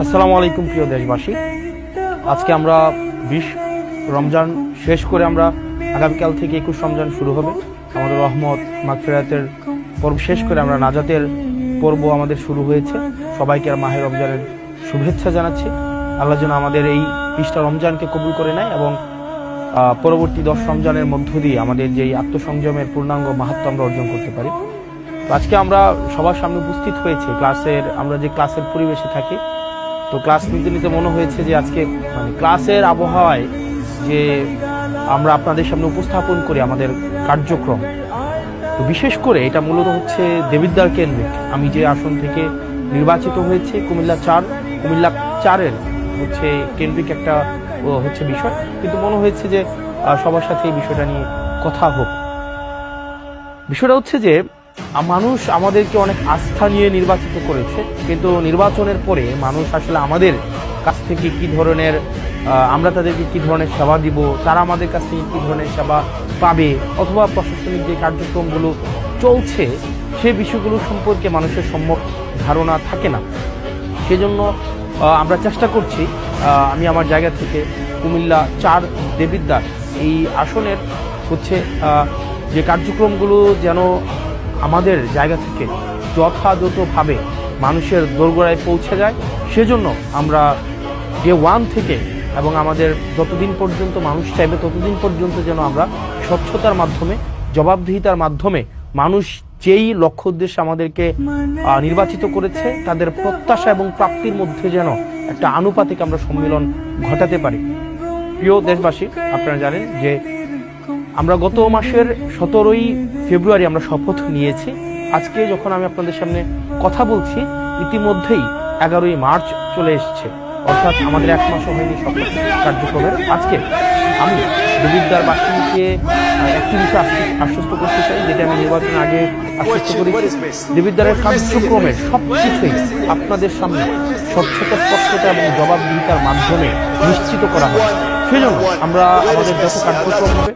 আসসালামু আলাইকুম প্রিয় দেশবাসী। আজকে আমরা 20 রমজান শেষ করে আমরা আগামীকাল থেকে 21 রমজান শুরু হবে। আমাদের রহমত মাগফিরাতের পর্ব শেষ করে আমরা নাজাতের পর্ব আমাদের শুরু হয়েছে। সবাইকে আর মাহে রমজানের শুভেচ্ছা জানাচ্ছি। আল্লাহ যেন আমাদের এই 20টা রমজানকে কবুল করে নেয় এবং পরবর্তী 10 রমজানের মধ্য দিয়ে আমাদের যেই আত্মসংযমের পূর্ণাঙ্গ মাহাত্ম্য আমরা অর্জন করতে পারি। তো আজকে আমরা সবার সামনে উপস্থিত হয়েছে আমরা যে ক্লাসের পরিবেশে থাকি। তো ক্লাস নিতে নিতে মনে হয়েছে যে আজকে ক্লাসের আবহাওয়ায় যে আমরা আপনাদের সামনে উপস্থাপন করি আমাদের কার্যক্রম। তো বিশেষ করে এটা মূলত হচ্ছে দেবিদ্বার কেন্দ্রিক। আমি যে আসন থেকে নির্বাচিত হয়েছে কুমিল্লা 4-এর হচ্ছে কেন্দ্রিক একটা হচ্ছে বিষয়, কিন্তু মনে হয়েছে যে সবার সাথে এই বিষয়টা নিয়ে কথা হোক। বিষয়টা হচ্ছে যে মানুষ আমাদেরকে অনেক আস্থা নিয়ে নির্বাচিত করেছে, কিন্তু নির্বাচনের পরে মানুষ আসলে আমাদের কাছ থেকে কি ধরনের আমরা তাদেরকে কি ধরনের সেবা দিব, তারা আমাদের কাছ থেকে কি ধরনের সেবা পাবে, অথবা প্রশাসনিক যে কার্যক্রমগুলো চলছে সেই বিষয়গুলো সম্পর্কে মানুষের সম্যক ধারণা থাকে না। সেজন্য আমরা চেষ্টা করছি আমি আমার জায়গা থেকে কুমিল্লা 4 দেবিদ্বার এই আসনের হচ্ছে যে কার্যক্রমগুলো যেন আমাদের জায়গা থেকে যথাযথভাবে মানুষের দোরগোড়ায় পৌঁছে যায়, সেজন্য আমরা ডে 1 থেকে এবং আমাদের যতদিন পর্যন্ত মানুষ চাইবে ততদিন পর্যন্ত যেন আমরা স্বচ্ছতার মাধ্যমে, জবাবদিহিতার মাধ্যমে মানুষ যেই লক্ষ্য উদ্দেশ্যে আমাদেরকে নির্বাচিত করেছে তাদের প্রত্যাশা এবং প্রাপ্তির মধ্যে যেন একটা আনুপাতিক আমরা সম্মিলন ঘটাতে পারি। প্রিয় দেশবাসী, আপনারা জানেন যে আমরা গত মাসের 17ই ফেব্রুয়ারি আমরা শপথ নিয়েছি। আজকে যখন আমি আপনাদের সামনে কথা বলছি ইতিমধ্যেই 11ই মার্চ চলে এসছে, অর্থাৎ আমাদের 1 মাসও হয়নি শপথ কার্যক্রমের। আজকে আমি দেবিদ্বারবাসীকে একটি বিষয় আশ্বস্ত করতে চাই, যেটা আমি নির্বাচনের আগে আশ্বস্ত করেছি। দেবিদ্বারের কার্যক্রমের সবকিছুই আপনাদের সামনে স্বচ্ছতা, স্পষ্টতা এবং জবাবদিহিতার মাধ্যমে নিশ্চিত করা হবে। সেজন্য আমরা আমাদের যত কার্যক্রম হবে